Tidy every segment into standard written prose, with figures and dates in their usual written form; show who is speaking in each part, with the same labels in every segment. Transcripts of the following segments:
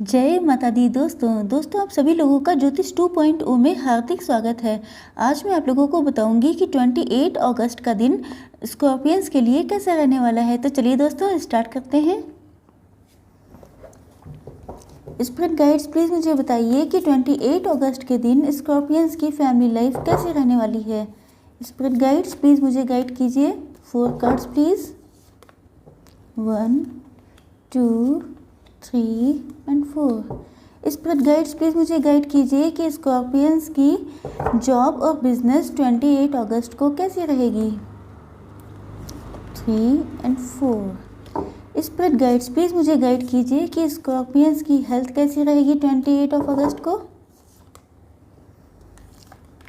Speaker 1: जय माता दी दोस्तों आप सभी लोगों का ज्योतिष 2.0 में हार्दिक स्वागत है। आज मैं आप लोगों को बताऊंगी कि 28 अगस्त का दिन स्कॉर्पियंस के लिए कैसा रहने वाला है। तो चलिए दोस्तों स्टार्ट करते हैं। स्पिरिट गाइड्स प्लीज़ मुझे बताइए कि 28 अगस्त के दिन स्कॉर्पियंस की फैमिली लाइफ कैसी रहने वाली है। स्पिरिट गाइड्स प्लीज़ मुझे गाइड कीजिए। 4 cards please. 1 2 3 and 4। Spirit guides please मुझे गाइड कीजिए कि स्कॉर्पियंस की जॉब और बिजनेस 28 अगस्त को कैसी रहेगी। 3 एंड 4। स्पिरिट गाइड्स प्लीज़ मुझे गाइड कीजिए कि स्कॉर्पियंस की हेल्थ कैसी रहेगी 28 ऑफ अगस्त को।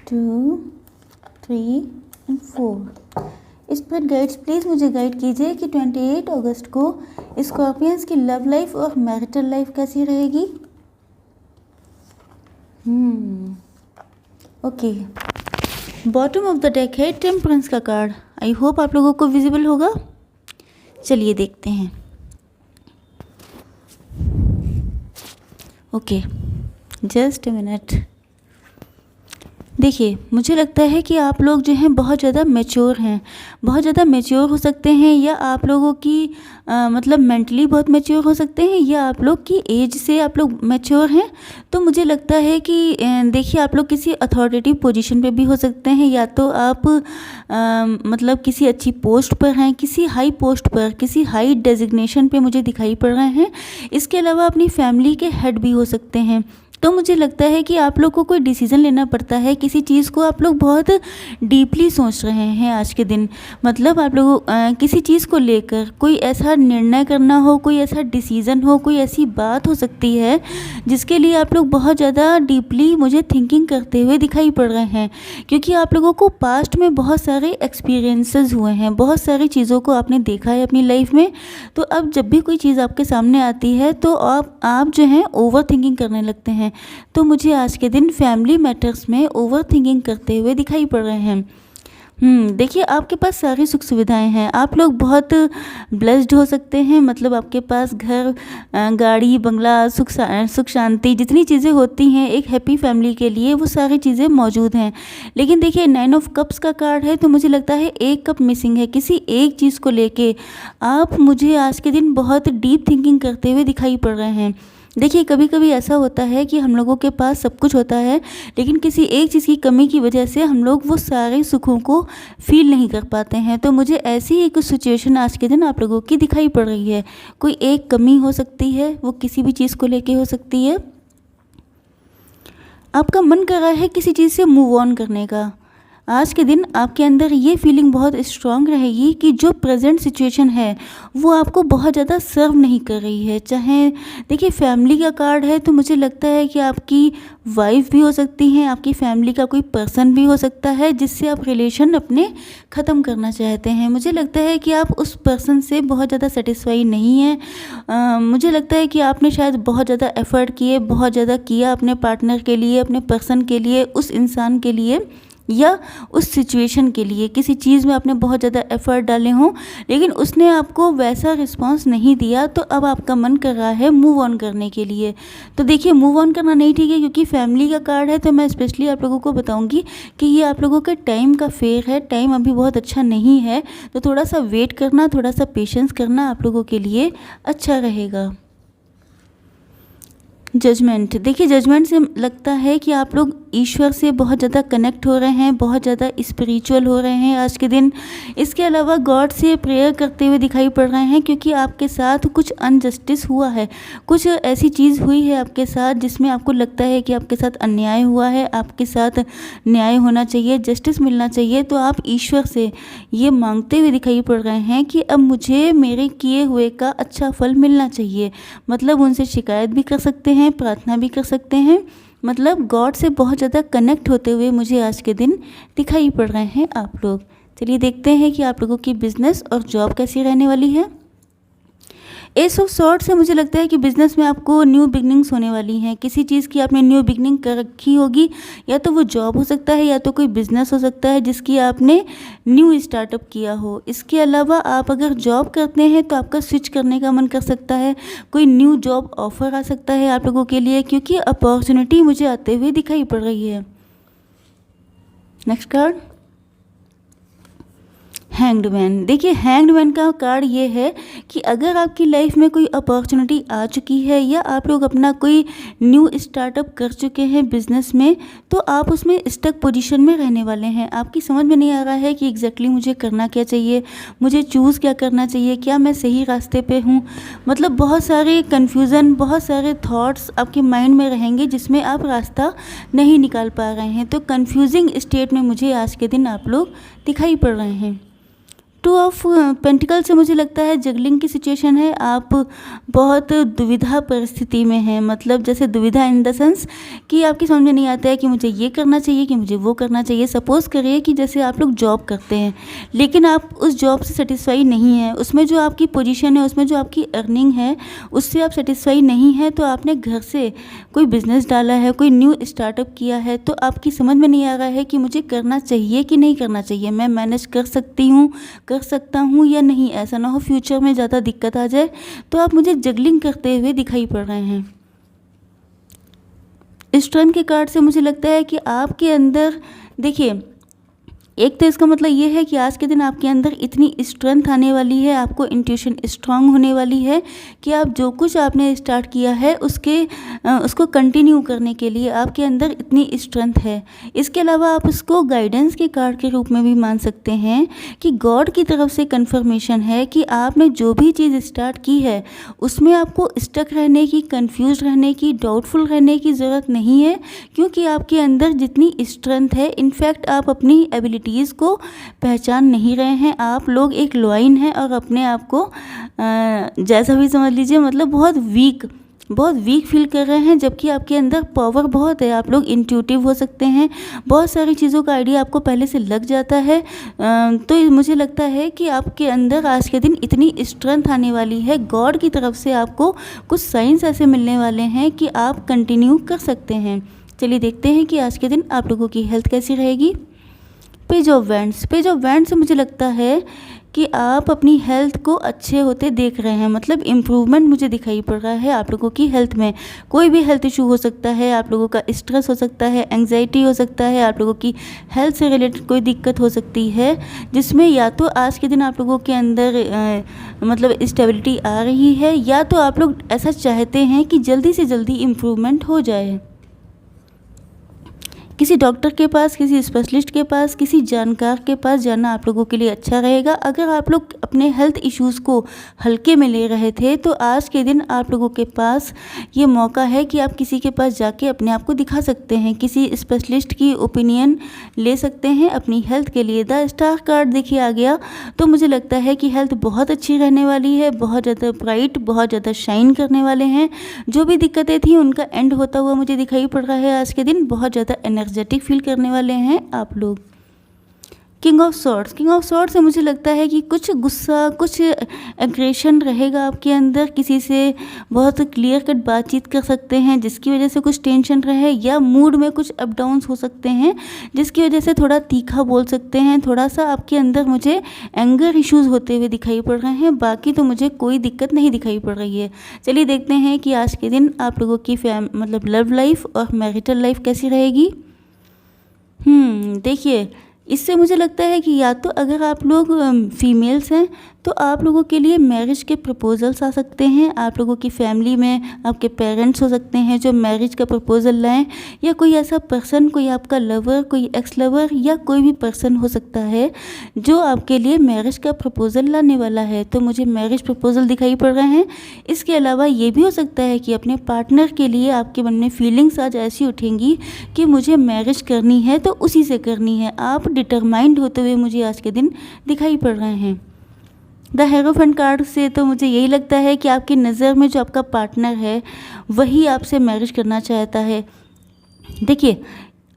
Speaker 1: 2 3 एंड 4। स्पिरिट गाइड्स प्लीज़ मुझे गाइड कीजिए कि 28 अगस्त को स्कॉर्पियंस की लव लाइफ और मैरिटल लाइफ कैसी रहेगी। Okay, bottom of the deck है टेम्परेंस का कार्ड। आई होप आप लोगों को विजिबल होगा। चलिए देखते हैं। Okay, just a minute. देखिए, मुझे लगता है कि आप लोग जो हैं बहुत ज़्यादा मैच्योर हैं, बहुत ज़्यादा मैच्योर हो सकते हैं, या आप लोगों की मतलब मेंटली बहुत मैच्योर हो सकते हैं, या आप लोग की एज से आप लोग मैच्योर हैं। तो मुझे लगता है कि देखिए, आप लोग किसी अथॉरिटेटिव पोजीशन पे भी हो सकते हैं, या तो आप मतलब किसी अच्छी पोस्ट पर हैं, किसी हाई पोस्ट पर, किसी हाई डेजिग्नेशन पे मुझे दिखाई पड़ रहे हैं। इसके अलावा अपनी फैमिली के हेड भी हो सकते हैं। तो मुझे लगता है कि आप लोग को कोई डिसीज़न लेना पड़ता है, किसी चीज़ को आप लोग बहुत डीपली सोच रहे हैं आज के दिन। मतलब आप लोग किसी चीज़ को लेकर कोई ऐसा निर्णय करना हो, कोई ऐसा डिसीज़न हो, कोई ऐसी बात हो सकती है जिसके लिए आप लोग बहुत ज़्यादा डीपली मुझे थिंकिंग करते हुए दिखाई पड़ रहे हैं। क्योंकि आप लोगों को पास्ट में बहुत सारे एक्सपीरियंसेस हुए हैं, बहुत सारी चीज़ों को आपने देखा है अपनी लाइफ में। तो अब जब भी कोई चीज़ आपके सामने आती है तो आप जो हैं ओवर थिंकिंग करने लगते हैं। तो मुझे आज के दिन फैमिली मैटर्स में ओवर थिंकिंग करते हुए दिखाई पड़ रहे हैं। देखिए, आपके पास सारी सुख सुविधाएं हैं, आप लोग बहुत ब्लेस्ड हो सकते हैं। मतलब आपके पास घर, गाड़ी, बंगला, सुख शांति, जितनी चीज़ें होती हैं एक हैप्पी फैमिली के लिए, वो सारी चीज़ें मौजूद हैं। लेकिन देखिए, 9 ऑफ कप्स का कार्ड है, तो मुझे लगता है एक कप मिसिंग है। किसी एक चीज़ को लेके आप मुझे आज के दिन बहुत डीप थिंकिंग करते हुए दिखाई पड़ रहे हैं। देखिए, कभी कभी ऐसा होता है कि हम लोगों के पास सब कुछ होता है, लेकिन किसी एक चीज़ की कमी की वजह से हम लोग वो सारे सुखों को फील नहीं कर पाते हैं। तो मुझे ऐसी एक सिचुएशन आज के दिन आप लोगों की दिखाई पड़ रही है। कोई एक कमी हो सकती है, वो किसी भी चीज़ को लेके हो सकती है। आपका मन कर रहा है किसी चीज़ से मूव ऑन करने का। आज के दिन आपके अंदर ये फीलिंग बहुत स्ट्रांग रहेगी कि जो प्रेजेंट सिचुएशन है वो आपको बहुत ज़्यादा सर्व नहीं कर रही है। चाहे देखिए, फैमिली का कार्ड है, तो मुझे लगता है कि आपकी वाइफ भी हो सकती हैं, आपकी फैमिली का कोई पर्सन भी हो सकता है जिससे आप रिलेशन अपने ख़त्म करना चाहते हैं। मुझे लगता है कि आप उस पर्सन से बहुत ज़्यादा सेटिस्फाई नहीं हैं। मुझे लगता है कि आपने शायद बहुत ज़्यादा एफ़र्ट किए, बहुत ज़्यादा किया अपने पार्टनर के लिए, अपने पर्सन के लिए, उस इंसान के लिए, या उस सिचुएशन के लिए। किसी चीज़ में आपने बहुत ज़्यादा एफ़र्ट डाले हों, लेकिन उसने आपको वैसा रिस्पांस नहीं दिया। तो अब आपका मन कर रहा है मूव ऑन करने के लिए। तो देखिए, मूव ऑन करना नहीं ठीक है, क्योंकि फैमिली का कार्ड है। तो मैं स्पेशली आप लोगों को बताऊंगी कि ये आप लोगों के टाइम का फेयर है। टाइम अभी बहुत अच्छा नहीं है, तो थोड़ा सा वेट करना, थोड़ा सा पेशेंस करना आप लोगों के लिए अच्छा रहेगा। जजमेंट, देखिए, जजमेंट से लगता है कि आप लोग ईश्वर से बहुत ज़्यादा कनेक्ट हो रहे हैं, बहुत ज़्यादा स्पिरिचुअल हो रहे हैं आज के दिन। इसके अलावा गॉड से प्रेयर करते हुए दिखाई पड़ रहे हैं, क्योंकि आपके साथ कुछ अनजस्टिस हुआ है, कुछ ऐसी चीज़ हुई है आपके साथ जिसमें आपको लगता है कि आपके साथ अन्याय हुआ है, आपके साथ न्याय होना चाहिए, जस्टिस मिलना चाहिए। तो आप ईश्वर से ये मांगते हुए दिखाई पड़ रहे हैं कि अब मुझे मेरे किए हुए का अच्छा फल मिलना चाहिए। मतलब उनसे शिकायत भी कर सकते हैं, प्रार्थना भी कर सकते हैं। मतलब गॉड से बहुत ज़्यादा कनेक्ट होते हुए मुझे आज के दिन दिखाई पड़ रहे हैं आप लोग। चलिए देखते हैं कि आप लोगों की बिजनेस और जॉब कैसी रहने वाली है। एस ऑफ सॉर्ड से मुझे लगता है कि बिज़नेस में आपको न्यू बिगनिंग्स होने वाली हैं। किसी चीज़ की आपने न्यू बिगनिंग कर रखी होगी, या तो वो जॉब हो सकता है या तो कोई बिज़नेस हो सकता है जिसकी आपने न्यू स्टार्टअप किया हो। इसके अलावा आप अगर जॉब करते हैं तो आपका स्विच करने का मन कर सकता है, कोई न्यू जॉब ऑफ़र आ सकता है आप लोगों के लिए, क्योंकि अपॉर्चुनिटी मुझे आते हुए दिखाई पड़ रही है। Next card, hanged man. देखिए, हैंग्ड मैन का कार्ड ये है कि अगर आपकी लाइफ में कोई अपॉर्चुनिटी आ चुकी है या आप लोग अपना कोई न्यू स्टार्टअप कर चुके हैं बिजनेस में, तो आप उसमें स्टक पोजीशन में रहने वाले हैं। आपकी समझ में नहीं आ रहा है कि एग्जैक्टली मुझे करना क्या चाहिए, मुझे चूज़ क्या करना चाहिए, क्या मैं सही रास्ते पे हूँ। मतलब बहुत सारे कन्फ्यूज़न, बहुत सारे थॉट्स आपके माइंड में रहेंगे जिसमें आप रास्ता नहीं निकाल पा रहे हैं। तो कन्फ्यूजिंग स्टेट में मुझे आज के दिन आप लोग दिखाई पड़ रहे हैं। टू ऑफ पेंटिकल से मुझे लगता है जगलिंग की सिचुएशन है। आप बहुत दुविधा परिस्थिति में हैं, मतलब जैसे दुविधा इन द सेंस कि आपकी समझ में नहीं आता है कि मुझे ये करना चाहिए कि मुझे वो करना चाहिए। सपोज़ करिए कि जैसे आप लोग जॉब करते हैं लेकिन आप उस जॉब से सेटिस्फाई नहीं हैं, उसमें जो आपकी पोजीशन है, उसमें जो आपकी अर्निंग है, उससे आप सेटिस्फाई नहीं हैं, तो आपने घर से कोई बिज़नेस डाला है, कोई न्यू स्टार्टअप किया है, तो आपकी समझ में नहीं आ रहा है कि मुझे करना चाहिए कि नहीं करना चाहिए, मैं मैनेज कर सकती हूँ, कर सकता हूँ या नहीं। ऐसा ना हो फ्यूचर में ज़्यादा दिक्कत आ जाए। तो आप मुझे जगलिंग करते हुए दिखाई पड़ रहे हैं। स्ट्रेंथ के कार्ड से मुझे लगता है कि आपके अंदर, देखिए, एक तो इसका मतलब ये है कि आज के दिन आपके अंदर इतनी स्ट्रेंथ आने वाली है, आपको इंट्यूशन स्ट्रांग होने वाली है कि आप जो कुछ आपने स्टार्ट किया है उसको कंटिन्यू करने के लिए आपके अंदर इतनी स्ट्रेंथ है। इसके अलावा आप उसको गाइडेंस के कार्ड के रूप में भी मान सकते हैं कि गॉड की तरफ से कंफर्मेशन है कि आपने जो भी चीज़ स्टार्ट की है उसमें आपको स्टक रहने की, कंफ्यूज रहने की, डाउटफुल रहने की ज़रूरत नहीं है, क्योंकि आपके अंदर जितनी स्ट्रेंथ है, इनफैक्ट आप अपनी एबिलिटीज़ को पहचान नहीं रहे हैं। आप लोग एक लॉइन हैं और अपने आप को जैसा भी समझ लीजिए, मतलब बहुत वीक फील कर रहे हैं, जबकि आपके अंदर पावर बहुत है। आप लोग इंट्यूटिव हो सकते हैं, बहुत सारी चीज़ों का आइडिया आपको पहले से लग जाता है। तो मुझे लगता है कि आपके अंदर आज के दिन इतनी स्ट्रेंथ आने वाली है, गॉड की तरफ से आपको कुछ साइंस ऐसे मिलने वाले हैं कि आप कंटिन्यू कर सकते हैं। चलिए देखते हैं कि आज के दिन आप लोगों की हेल्थ कैसी रहेगी। पेज ऑफ वैंड्स से मुझे लगता है कि आप अपनी हेल्थ को अच्छे होते देख रहे हैं, मतलब इम्प्रूवमेंट मुझे दिखाई पड़ रहा है आप लोगों की हेल्थ में। कोई भी हेल्थ इशू हो सकता है, आप लोगों का स्ट्रेस हो सकता है, एंग्जाइटी हो सकता है, आप लोगों की हेल्थ से रिलेटेड कोई दिक्कत हो सकती है, जिसमें या तो आज के दिन आप लोगों के अंदर मतलब स्टेबिलिटी आ रही है, या तो आप लोग ऐसा चाहते हैं कि जल्दी से जल्दी इम्प्रूवमेंट हो जाए। किसी डॉक्टर के पास, किसी स्पेशलिस्ट के पास, किसी जानकार के पास जाना आप लोगों के लिए अच्छा रहेगा। अगर आप लोग अपने हेल्थ इश्यूज़ को हल्के में ले रहे थे, तो आज के दिन आप लोगों के पास ये मौका है कि आप किसी के पास जाके अपने आप को दिखा सकते हैं, किसी स्पेशलिस्ट की ओपिनियन ले सकते हैं अपनी हेल्थ के लिए। द स्टार कार्ड देखिए आ गया, तो मुझे लगता है कि हेल्थ बहुत अच्छी रहने वाली है, बहुत ज़्यादा ब्राइट, बहुत ज़्यादा शाइन करने वाले हैं। जो भी दिक्कतें थी उनका एंड होता हुआ मुझे दिखाई पड़ रहा है। आज के दिन बहुत ज़्यादा एनर्जेटिक फील करने वाले हैं आप लोग। किंग ऑफ सॉर्ड्स से मुझे लगता है कि कुछ गुस्सा, कुछ एग्रेशन रहेगा आपके अंदर, किसी से बहुत क्लियर कट बातचीत कर सकते हैं जिसकी वजह से कुछ टेंशन रहे, या मूड में कुछ अप डाउन्स हो सकते हैं जिसकी वजह से थोड़ा तीखा बोल सकते हैं। थोड़ा सा आपके अंदर मुझे एंगर इश्यूज़ होते हुए दिखाई पड़ रहे हैं, बाकी तो मुझे कोई दिक्कत नहीं दिखाई पड़ रही है। चलिए देखते हैं कि आज के दिन आप लोगों की मतलब लव लाइफ और मैरिटल लाइफ कैसी रहेगी। देखिए, इससे मुझे लगता है कि या तो अगर आप लोग फीमेल्स हैं तो आप लोगों के लिए मैरिज के प्रपोजल्स आ सकते हैं। आप लोगों की फैमिली में आपके पेरेंट्स हो सकते हैं जो मैरिज का प्रपोजल लाएं, या कोई ऐसा पर्सन, कोई आपका लवर, कोई एक्स लवर, या कोई भी पर्सन हो सकता है जो आपके लिए मैरिज का प्रपोजल लाने वाला है। तो मुझे मैरिज प्रपोजल दिखाई पड़ रहे हैं। इसके अलावा ये भी हो सकता है कि अपने पार्टनर के लिए आपके मन में फीलिंग्स आज ऐसी उठेंगी कि मुझे मैरिज करनी है तो उसी से करनी है। आप डिटरमाइंड होते हुए मुझे आज के दिन दिखाई पड़ रहे हैं। द हेरोफेंट कार्ड से तो मुझे यही लगता है कि आपकी नज़र में जो आपका पार्टनर है वही आपसे मैरिज करना चाहता है। देखिए,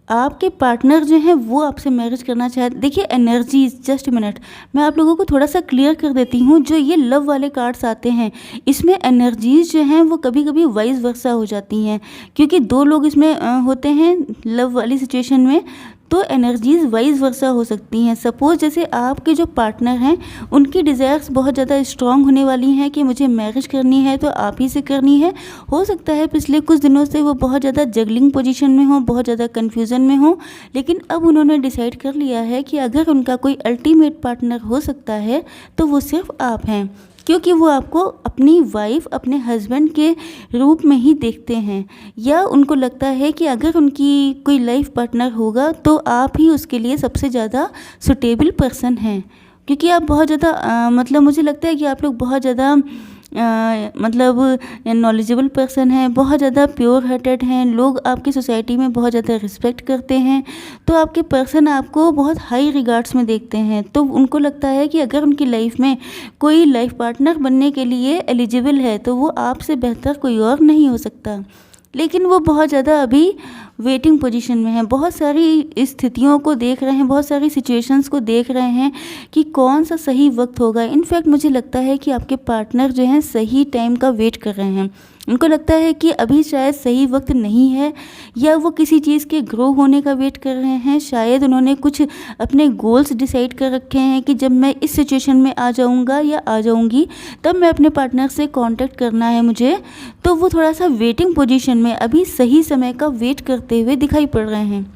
Speaker 1: आपके पार्टनर जो हैं वो आपसे मैरिज करना चाहते। देखिए एनर्जीज, जस्ट मिनट, मैं आप लोगों को थोड़ा सा क्लियर कर देती हूँ। जो ये लव वाले कार्ड्स आते हैं इसमें एनर्जीज जो हैं वो कभी कभी वाइस वर्सा हो जाती हैं, क्योंकि दो लोग इसमें होते हैं लव वाली सिचुएशन में, तो एनर्जीज वाइस वर्सा हो सकती हैं। सपोज़ जैसे आपके जो पार्टनर हैं उनकी डिज़ायर्स बहुत ज़्यादा स्ट्रांग होने वाली हैं कि मुझे मैरिज करनी है तो आप ही से करनी है। हो सकता है पिछले कुछ दिनों से वो बहुत ज़्यादा जगलिंग पोजीशन में हो, बहुत ज़्यादा कन्फ्यूज़न में हो, लेकिन अब उन्होंने डिसाइड कर लिया है कि अगर उनका कोई अल्टीमेट पार्टनर हो सकता है तो वो सिर्फ आप हैं, क्योंकि वो आपको अपनी वाइफ, अपने हस्बैंड के रूप में ही देखते हैं, या उनको लगता है कि अगर उनकी कोई लाइफ पार्टनर होगा तो आप ही उसके लिए सबसे ज़्यादा सुटेबल पर्सन हैं। क्योंकि आप बहुत ज़्यादा मतलब मुझे लगता है कि आप लोग बहुत ज़्यादा मतलब नॉलेजेबल पर्सन हैं, बहुत ज़्यादा प्योर हार्टेड हैं, लोग आपकी सोसाइटी में बहुत ज़्यादा रिस्पेक्ट करते हैं, तो आपके पर्सन आपको बहुत हाई रिगार्ड्स में देखते हैं। तो उनको लगता है कि अगर उनकी लाइफ में कोई लाइफ पार्टनर बनने के लिए एलिजिबल है तो वो आपसे बेहतर कोई और नहीं हो सकता। लेकिन वो बहुत ज़्यादा अभी वेटिंग पोजीशन में है, बहुत सारी स्थितियों को देख रहे हैं, बहुत सारी सिचुएशंस को देख रहे हैं कि कौन सा सही वक्त होगा। इनफैक्ट मुझे लगता है कि आपके पार्टनर जो हैं सही टाइम का वेट कर रहे हैं। उनको लगता है कि अभी शायद सही वक्त नहीं है, या वो किसी चीज़ के ग्रो होने का वेट कर रहे हैं। शायद उन्होंने कुछ अपने गोल्स डिसाइड कर रखे हैं कि जब मैं इस सिचुएशन में आ जाऊंगा या आ जाऊंगी तब मैं अपने पार्टनर से कांटेक्ट करना है मुझे। तो वो थोड़ा सा वेटिंग पोजीशन में अभी सही समय का वेट करते हुए दिखाई पड़ रहे हैं।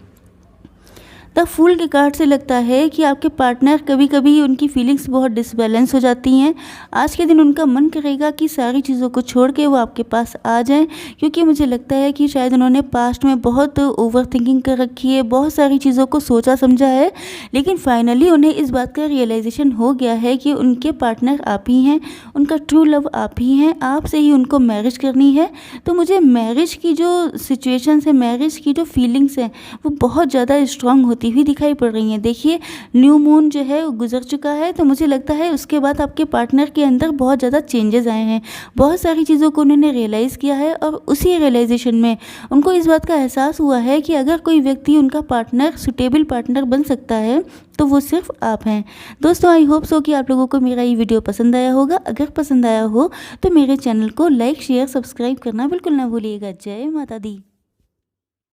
Speaker 1: द फूल के कार्ड से लगता है कि आपके पार्टनर कभी कभी उनकी फीलिंग्स बहुत डिसबैलेंस हो जाती हैं। आज के दिन उनका मन करेगा कि सारी चीज़ों को छोड़ के वो आपके पास आ जाएं, क्योंकि मुझे लगता है कि शायद उन्होंने पास्ट में बहुत ओवर थिंकिंग कर रखी है, बहुत सारी चीज़ों को सोचा समझा है, लेकिन फाइनली उन्हें इस बात का रियलाइजेशन हो गया है कि उनके पार्टनर आप ही हैं, उनका ट्रू लव आप ही हैं, आपसे ही उनको मैरिज करनी है। तो मुझे मैरिज की जो सिचुएशंस है, मैरिज की जो फीलिंग्स हैं वो बहुत ज़्यादा स्ट्रांग होती हुई दिखाई पड़ रही हैं। देखिए न्यू मून जो है वो गुजर चुका है, तो मुझे लगता है उसके बाद आपके पार्टनर के अंदर बहुत ज़्यादा चेंजेस आए हैं, बहुत सारी चीज़ों को उन्होंने रियलाइज़ किया है, और उसी रियलाइजेशन में उनको इस बात का एहसास हुआ है कि अगर कोई व्यक्ति उनका पार्टनर, सुटेबल पार्टनर बन सकता है तो वो सिर्फ आप हैं। दोस्तों आई होप सो कि आप लोगों को मेरा ये वीडियो पसंद आया होगा। अगर पसंद आया हो तो मेरे चैनल को लाइक, शेयर, सब्सक्राइब करना बिल्कुल ना भूलिएगा। जय माता दी।